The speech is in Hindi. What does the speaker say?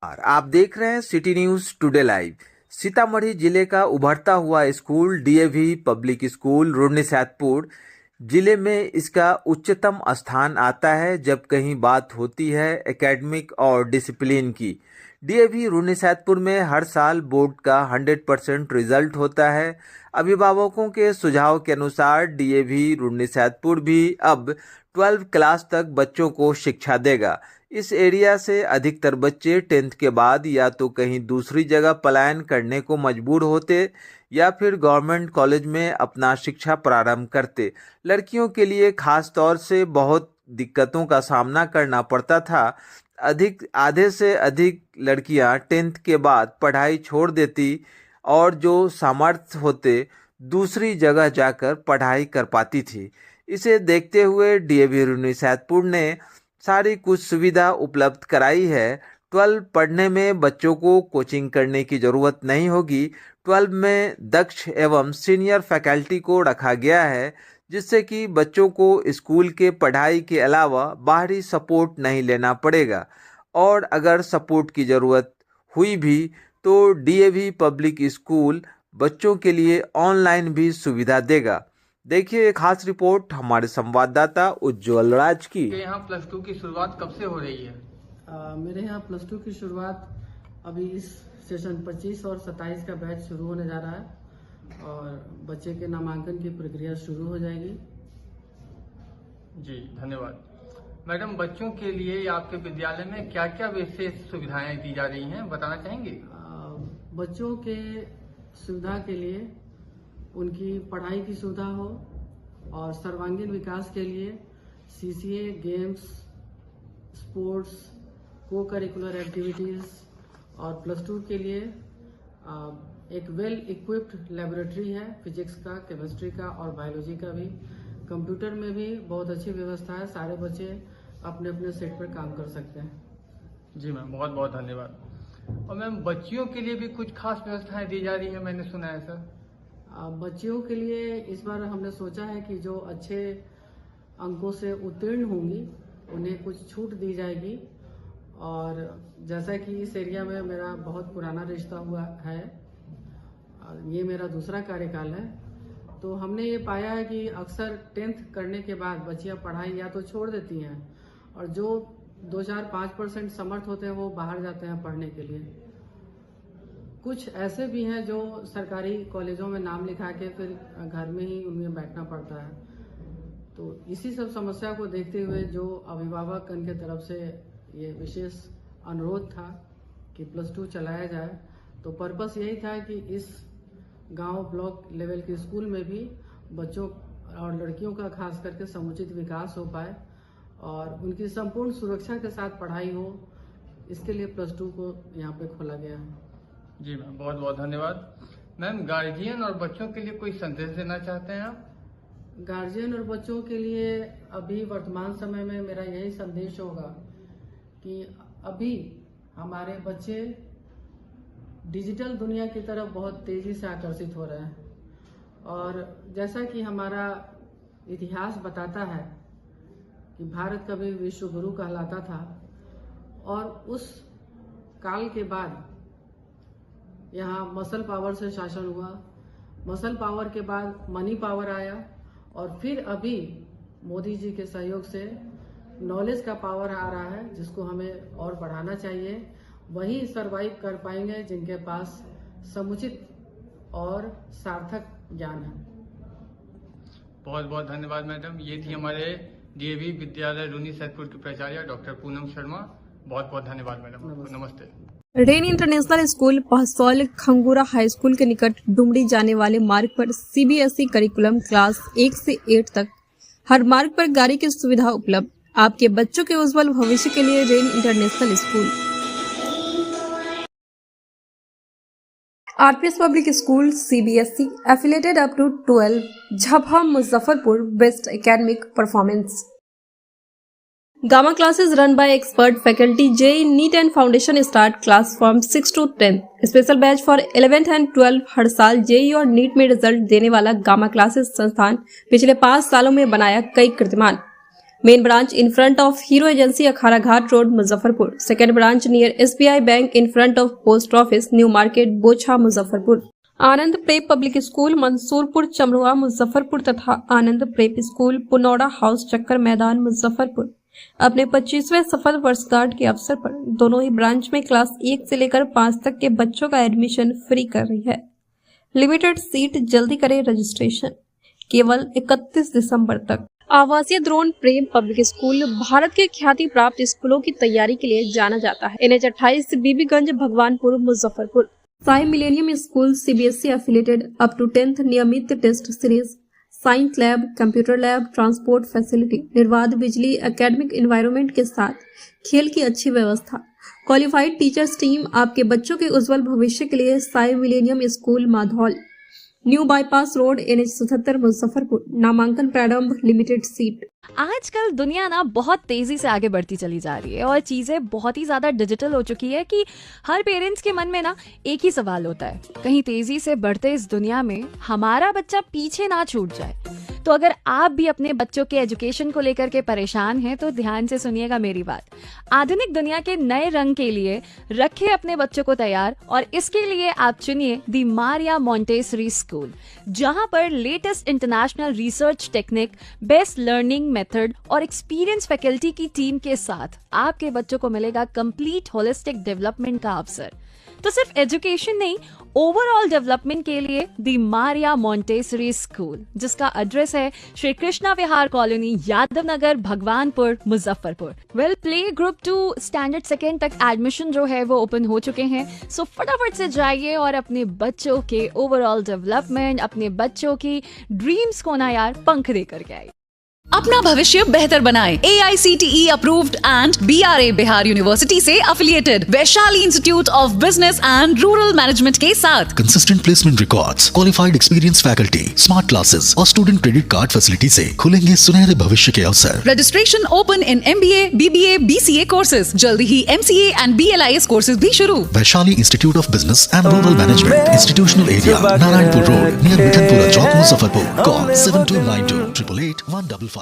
और आप देख रहे हैं city news today live. Sitamarhi जिले का उभरता हुआ school DAV public school Runnisaidpur जिले में इसका उच्चतम स्थान आता है जब कहीं बात होती है एकेडमिक और डिसिप्लिन की। डीएवी रुन्नीसैदपुर में हर साल बोर्ड का 100% रिजल्ट होता है। अभिभावकों के सुझाव के अनुसार डीएवी रुन्नीसैदपुर भी अब 12 क्लास तक बच्चों को शिक्षा देगा। इस एरिया से अधिकतर बच्चे 10th के बाद या तो कहीं दूसरी जगह पलायन करने को मजबूर होते या फिर गवर्नमेंट कॉलेज में अपना शिक्षा प्रारंभ करते। लड़कियों के लिए खास तौर से बहुत दिक्कतों का सामना करना पड़ता था। आधे से अधिक लड़कियां 10th के बाद पढ़ाई छोड़ देती और जो सामर्थ्य होते दूसरी जगह जाकर पढ़ाई कर पाती थी। इसे देखते हुए डीएवी रुन्नीसैदपुर ने सारी कुछ सुविधा उपलब्ध कराई है। 12 पढ़ने में बच्चों को कोचिंग करने की जरूरत नहीं होगी। 12 में दक्ष एवं सीनियर फैकल्टी को रखा गया है जिससे कि बच्चों को स्कूल के पढ़ाई के अलावा बाहरी सपोर्ट नहीं लेना पड़ेगा और अगर सपोर्ट की ज़रूरत हुई भी तो डीएवी पब्लिक स्कूल बच्चों के लिए ऑनलाइन भी सुविधा देगा। देखिए एक खास रिपोर्ट हमारे संवाददाता उज्जवल राज की। यहाँ +2 की शुरुआत कब से हो रही है? मेरे यहाँ +2 की शुरुआत अभी इस सेशन 25 और 27 का बैच शुरू होने जा रहा है और बच्चे के नामांकन की प्रक्रिया शुरू हो जाएगी। जी धन्यवाद। मैडम, बच्चों के लिए आपके विद्यालय में क्या क्या विशेष सुविधाएं दी जा रही हैं, बताना चाहेंगे? बच्चों के सुविधा के लिए उनकी पढ़ाई की सुविधा हो और सर्वांगीण विकास के लिए सीसीए, गेम्स, स्पोर्ट्स, को करिकुलर एक्टिविटीज़ और +2 के लिए एक वेल इक्विप्ड लेबोरेटरी है फिजिक्स का, केमिस्ट्री का और बायोलॉजी का भी। कंप्यूटर में भी बहुत अच्छी व्यवस्था है, सारे बच्चे अपने अपने सेट पर काम कर सकते हैं। जी मैम, बहुत बहुत धन्यवाद। और मैम, बच्चियों के लिए भी कुछ खास व्यवस्थाएं दी जा रही है, मैंने सुना है सर। बच्चियों के लिए इस बार हमने सोचा है कि जो अच्छे अंकों से उत्तीर्ण होंगी उन्हें कुछ छूट दी जाएगी। और जैसा कि इस एरिया में मेरा बहुत पुराना रिश्ता हुआ है, ये मेरा दूसरा कार्यकाल है, तो हमने ये पाया है कि अक्सर 10th करने के बाद बच्चियां पढ़ाई या तो छोड़ देती हैं और जो 2-4-5% समर्थ होते हैं वो बाहर जाते हैं पढ़ने के लिए। कुछ ऐसे भी हैं जो सरकारी कॉलेजों में नाम लिखा के फिर घर में ही उन्हें बैठना पड़ता है। तो इसी सब समस्या को देखते हुए जो अभिभावक की तरफ से ये विशेष अनुरोध था कि +2 चलाया जाए, तो पर्पस यही था कि इस गांव ब्लॉक लेवल के स्कूल में भी बच्चों और लड़कियों का खास करके समुचित विकास हो पाए और उनकी संपूर्ण सुरक्षा के साथ पढ़ाई हो, इसके लिए +2 को यहाँ पे खोला गया है। जी मैम, बहुत बहुत धन्यवाद। मैम, गार्जियन और बच्चों के लिए कोई संदेश देना चाहते हैं आप? गार्जियन और बच्चों के लिए अभी वर्तमान समय में मेरा यही संदेश होगा कि अभी हमारे बच्चे डिजिटल दुनिया की तरफ बहुत तेजी से आकर्षित हो रहे हैं और जैसा कि हमारा इतिहास बताता है कि भारत कभी विश्व गुरु कहलाता था और उस काल के बाद यहाँ मसल पावर से शासन हुआ। मसल पावर के बाद मनी पावर आया और फिर अभी मोदी जी के सहयोग से नॉलेज का पावर आ रहा है जिसको हमें और बढ़ाना चाहिए। वही सरवाइव कर पाएंगे जिनके पास समुचित और सार्थक ज्ञान है। बहुत बहुत धन्यवाद मैडम। ये थी हमारे डीएवी विद्यालय रुन्नीसैदपुर की प्राचार्य डॉक्टर पूनम शर्मा। बहुत बहुत धन्यवाद मैडम। नमस्ते। Rain international school Pahsaul Khangura high school के निकट डुमरी जाने वाले मार्ग पर सीबीएसई करिकुलम क्लास 1 से 8 तक हर मार्ग पर गाड़ी की सुविधा उपलब्ध। आपके बच्चों के उज्जवल भविष्य के लिए rain international school. RPS public school CBSE affiliated up to 12 Jhapaha Muzaffarpur best academic performance. Gamma classes run by expert faculty. JEE NEET and Foundation start class from 6 to 10. Special batch for 11th and 12 हर साल JEE और NEET में रिजल्ट देने वाला गामा क्लासेस संस्थान पिछले 5 सालों में बनाया कई कीर्तिमान। Main branch in front of Hero Agency, Akhara Ghat Road, Muzaffarpur. Second branch near SBI Bank in front of Post Office, New Market, Bocha, Muzaffarpur. Anand prep public school Mansurpur Chamrua Muzaffarpur तथा Anand prep school Punaura house Chakkar Maidan Muzaffarpur अपने 25वें सफल वर्षगांठ के अवसर पर दोनों ही ब्रांच में क्लास 1 से लेकर 5 तक के बच्चों का एडमिशन फ्री कर रही है। लिमिटेड सीट, जल्दी करें रजिस्ट्रेशन, केवल 31 दिसंबर तक। आवासीय द्रोण प्रेम पब्लिक स्कूल भारत के ख्याति प्राप्त स्कूलों की तैयारी के लिए जाना जाता है। NH 28 Bibiganj Bhagwanpur Muzaffarpur. Sai millennium school CBSE affiliated up to 10th नियमित test series, science lab, computer lab, transport facility, निर्बाध बिजली, एकेडमिक एनवायरनमेंट के साथ खेल की अच्छी व्यवस्था, क्वालिफाइड टीचर्स टीम आपके बच्चों के उज्जवल भविष्य के लिए Sai millennium school Madhaul, new bypass road, NH 77 Muzaffarpur. नामांकन प्रारंभ, लिमिटेड सीट। आजकल दुनिया ना बहुत तेजी से आगे बढ़ती चली जा रही है और चीजें बहुत ही ज्यादा डिजिटल हो चुकी है कि हर पेरेंट्स के मन में ना एक ही सवाल होता है, कहीं तेजी से बढ़ते इस दुनिया में हमारा बच्चा पीछे ना छूट जाए। तो अगर आप भी अपने बच्चों के एजुकेशन को लेकर के परेशान हैं तो ध्यान से सुनिएगा मेरी बात। आधुनिक दुनिया के नए रंग के लिए रखें अपने बच्चों को तैयार और इसके लिए आप चुनिए दी मारिया मॉन्टेसरी स्कूल, जहां पर latest international research technique, best learning method और एक्सपीरियंस फैकल्टी की टीम के साथ आपके बच्चों को मिलेगा कंप्लीट होलिस्टिक डेवलपमेंट का अवसर। तो सिर्फ एजुकेशन नहीं, ओवरऑल डेवलपमेंट के लिए दी मारिया मॉन्टेसरी स्कूल, जिसका एड्रेस है Shri Krishna Vihar colony, Yadav Nagar, Bhagwanpur, Muzaffarpur. Well, play group 2 standard 2 तक एडमिशन जो है वो ओपन हो चुके हैं। सो फटाफट से जाइए और अपने बच्चों के ओवरऑल डेवलपमेंट, अपने बच्चों की ड्रीम्स को ना यार पंख दे करके आइए। अपना भविष्य बेहतर बनाएं। AICTE approved and BRA Bihar university से affiliated Vaishali institute of business and rural management के साथ consistent placement records, qualified experience faculty, smart classes और स्टूडेंट क्रेडिट कार्ड फैसिलिटी से खुलेंगे सुनहरे भविष्य के अवसर। Registration open in MBA, BBA, BCA courses. जल्दी ही MCA एंड BLIS कोर्सेज भी शुरू। Vaishali institute of business and rural management, institutional area, Narayanpur road, near Mithanpura Chowk, Muzaffarpur. Call 7292 888 155।